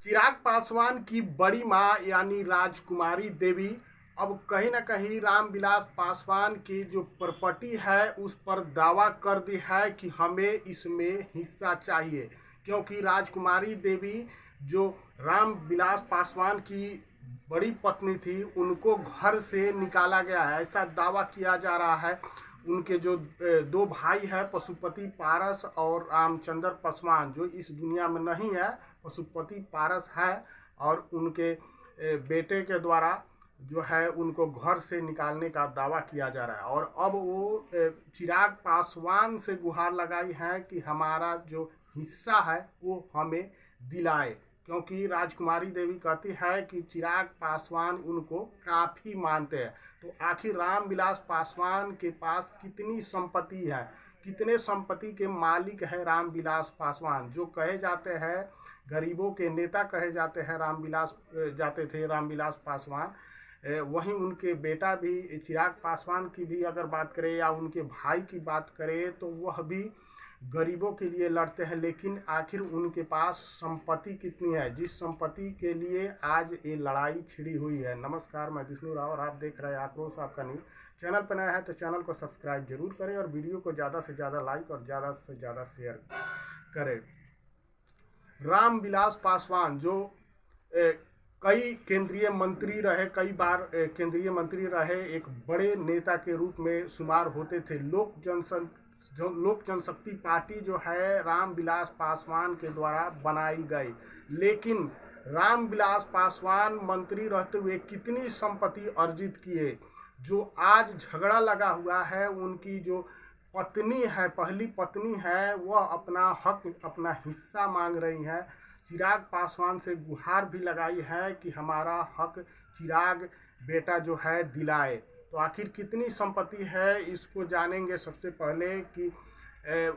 चिराग पासवान की बड़ी मां यानी राजकुमारी देवी अब कहीं ना कहीं रामविलास पासवान की जो प्रॉपर्टी है उस पर दावा कर दी है कि हमें इसमें हिस्सा चाहिए, क्योंकि राजकुमारी देवी जो रामविलास पासवान की बड़ी पत्नी थी उनको घर से निकाला गया है, ऐसा दावा किया जा रहा है। उनके जो दो भाई है, पशुपति पारस और रामचंद्र पासवान, जो इस दुनिया में नहीं है, पशुपति पारस है, और उनके बेटे के द्वारा जो है उनको घर से निकालने का दावा किया जा रहा है। और अब वो चिराग पासवान से गुहार लगाई है कि हमारा जो हिस्सा है वो हमें दिलाए, क्योंकि राजकुमारी देवी कहती है कि चिराग पासवान उनको काफ़ी मानते हैं। तो आखिर रामविलास पासवान के पास कितनी संपत्ति है, कितने संपत्ति के मालिक है रामविलास पासवान, जो कहे जाते हैं गरीबों के नेता कहे जाते हैं रामविलास पासवान। वहीं उनके बेटा भी चिराग पासवान की भी अगर बात करें या उनके भाई की बात करें तो वह भी गरीबों के लिए लड़ते हैं। लेकिन आखिर उनके पास संपत्ति कितनी है, जिस संपत्ति के लिए आज ये लड़ाई छिड़ी हुई है। नमस्कार, मैं विष्णु राव और आप देख रहे हैं आक्रोश आपका न्यूज़। चैनल पर नया है तो चैनल को सब्सक्राइब जरूर करें और वीडियो को ज़्यादा से ज़्यादा लाइक और ज़्यादा से ज़्यादा शेयर करें। रामविलास पासवान जो कई केंद्रीय मंत्री रहे, कई बार केंद्रीय मंत्री रहे, एक बड़े नेता के रूप में शुमार होते थे। लोक जनशक्ति पार्टी जो है रामविलास पासवान के द्वारा बनाई गई, लेकिन रामविलास पासवान मंत्री रहते हुए कितनी संपत्ति अर्जित किए। जो आज झगड़ा लगा हुआ है, उनकी जो पत्नी है, पहली पत्नी है, वह अपना हक, अपना हिस्सा मांग रही है। चिराग पासवान से गुहार भी लगाई है कि हमारा हक चिराग बेटा जो है दिलाए। तो आखिर कितनी संपत्ति है इसको जानेंगे सबसे पहले, कि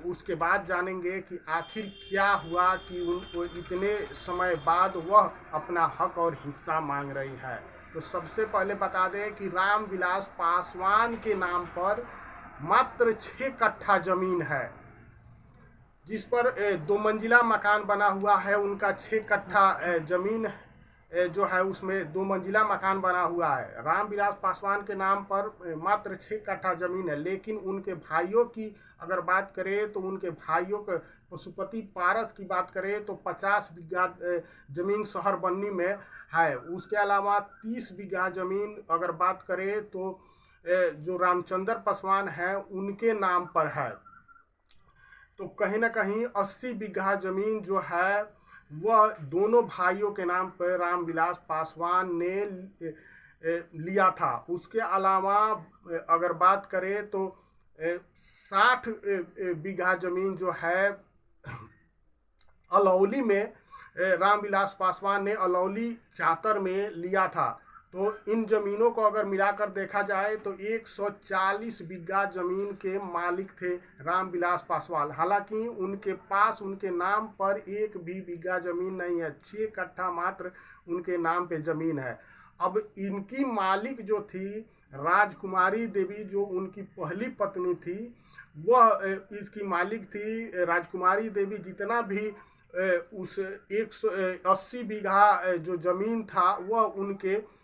उसके बाद जानेंगे कि आखिर क्या हुआ कि उनको इतने समय बाद वह अपना हक और हिस्सा मांग रही है। तो सबसे पहले बता दें कि रामविलास पासवान के नाम पर मात्र 6 कट्ठा जमीन है, जिस पर 2 मंजिला मकान बना हुआ है। उनका 6 कट्ठा जमीन जो है उसमें 2 मंजिला मकान बना हुआ है। रामविलास पासवान के नाम पर मात्र 6 कट्ठा जमीन है, लेकिन उनके भाइयों की अगर बात करें तो उनके भाइयों के पशुपति पारस की बात करें तो 50 बीघा जमीन शहर बन्नी में है। उसके अलावा 30 बीघा जमीन अगर बात करें तो जो रामचंद्र पासवान है उनके नाम पर है। तो कहीं ना कहीं 80 बीघा जमीन जो है वह दोनों भाइयों के नाम पर रामविलास पासवान ने लिया था। उसके अलावा अगर बात करें तो 60 बीघा जमीन जो है अलौली में रामविलास पासवान ने अलौली चातर में लिया था। तो इन जमीनों को अगर मिलाकर देखा जाए तो 140 बीघा जमीन के मालिक थे रामविलास पासवान। हालांकि उनके पास उनके नाम पर एक भी बीघा जमीन नहीं है, 6 कट्ठा मात्र उनके नाम पे जमीन है। अब इनकी मालिक जो थी राजकुमारी देवी, जो उनकी पहली पत्नी थी, वह इसकी मालिक थी। राजकुमारी देवी जितना भी उस 180 बीघा जो जमीन था वह उनके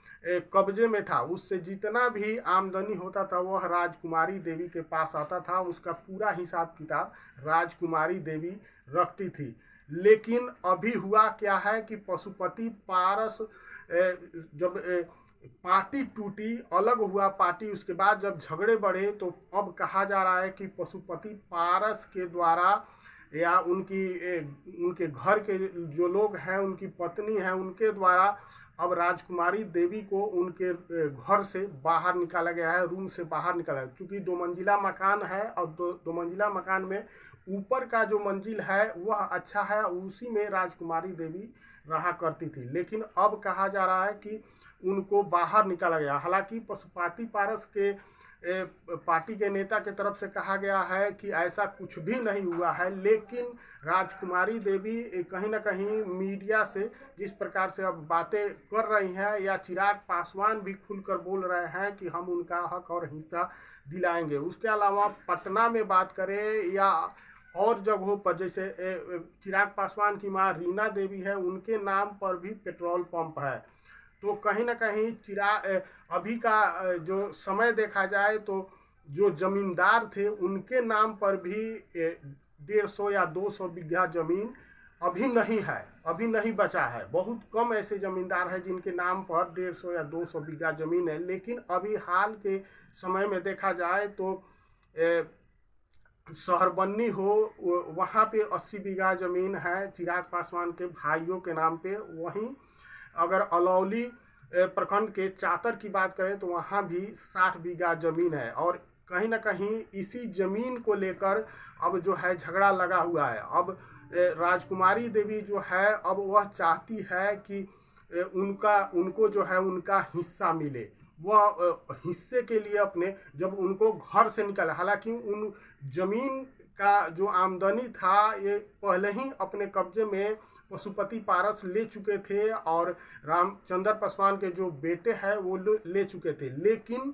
कब्जे में था। उससे जितना भी आमदनी होता था वह राजकुमारी देवी के पास आता था। उसका पूरा हिसाब किताब राजकुमारी देवी रखती थी। लेकिन अभी हुआ क्या है कि पशुपति पारस जब पार्टी टूटी, अलग हुआ पार्टी, उसके बाद जब झगड़े बढ़े तो अब कहा जा रहा है कि पशुपति पारस के द्वारा या उनके घर के जो लोग हैं, उनकी पत्नी है, उनके द्वारा अब राजकुमारी देवी को उनके घर से बाहर निकाला गया है, रूम से बाहर निकाला है। क्योंकि 2 मंजिला मकान है और दो मंजिला मकान में ऊपर का जो मंजिल है वह अच्छा है, उसी में राजकुमारी देवी रहा करती थी। लेकिन अब कहा जा रहा है कि उनको बाहर निकाला गया। हालांकि पशुपति पारस के पार्टी के नेता की तरफ से कहा गया है कि ऐसा कुछ भी नहीं हुआ है, लेकिन राजकुमारी देवी कहीं ना कहीं मीडिया से जिस प्रकार से अब बातें कर रही हैं, या चिराग पासवान भी खुलकर बोल रहे हैं कि हम उनका हक और हिस्सा दिलाएंगे। उसके अलावा पटना में बात करें या और जगहों पर, जैसे चिराग पासवान की मां रीना देवी है, उनके नाम पर भी पेट्रोल पंप है। तो कहीं ना कहीं अभी का जो समय देखा जाए तो जो जमींदार थे उनके नाम पर भी 150 या 200 बीघा जमीन अभी नहीं है, अभी नहीं बचा है। बहुत कम ऐसे जमींदार हैं जिनके नाम पर 150 या 200 बीघा जमीन है। लेकिन अभी हाल के समय में देखा जाए तो शहरबन्नी हो, वहाँ पे 80 बीघा जमीन है चिराग पासवान के भाइयों के नाम पे। वहीं अगर अलौली प्रखंड के चातर की बात करें तो वहाँ भी 60 बीघा जमीन है। और कहीं ना कहीं इसी जमीन को लेकर अब जो है झगड़ा लगा हुआ है। अब राजकुमारी देवी जो है, अब वह चाहती है कि उनको जो है उनका हिस्सा मिले। वह हिस्से के लिए अपने, जब उनको घर से निकाला, हालांकि उन जमीन का जो आमदनी था ये पहले ही अपने कब्जे में पशुपति पारस ले चुके थे और रामचंद्र पासवान के जो बेटे हैं वो ले चुके थे। लेकिन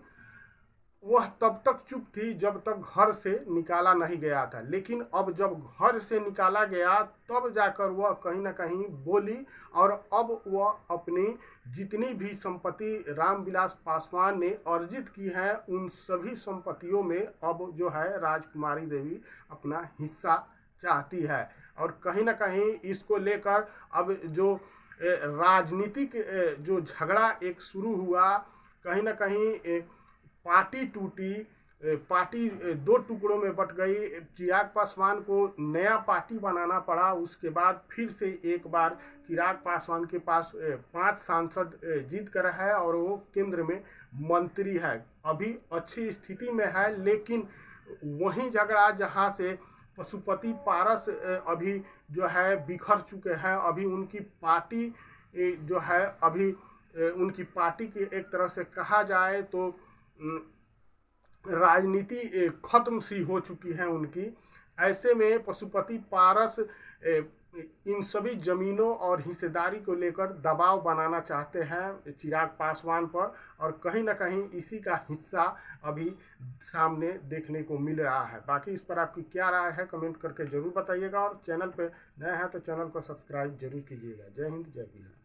वह तब तक चुप थी जब तक घर से निकाला नहीं गया था। लेकिन अब जब घर से निकाला गया तब जाकर वह कहीं ना कहीं बोली, और अब वह अपनी जितनी भी संपत्ति रामविलास पासवान ने अर्जित की है उन सभी संपत्तियों में अब जो है राजकुमारी देवी अपना हिस्सा चाहती है। और कहीं ना कहीं इसको लेकर अब जो राजनीतिक जो झगड़ा एक शुरू हुआ, कहीं ना कहीं पार्टी टूटी, पार्टी दो टुकड़ों में बट गई। चिराग पासवान को नया पार्टी बनाना पड़ा। उसके बाद फिर से एक बार चिराग पासवान के पास 5 सांसद जीत कर है और वो केंद्र में मंत्री है, अभी अच्छी स्थिति में है। लेकिन वहीं झगड़ा जहां से पशुपति पारस अभी जो है बिखर चुके हैं, अभी उनकी पार्टी जो है, अभी उनकी पार्टी की एक तरह से कहा जाए तो राजनीति खत्म सी हो चुकी है उनकी। ऐसे में पशुपति पारस इन सभी जमीनों और हिस्सेदारी को लेकर दबाव बनाना चाहते हैं चिराग पासवान पर, और कहीं ना कहीं इसी का हिस्सा अभी सामने देखने को मिल रहा है। बाकी इस पर आपकी क्या राय है कमेंट करके ज़रूर बताइएगा, और चैनल पे नए हैं तो चैनल को सब्सक्राइब जरूर कीजिएगा। जय हिंद, जय बिहार।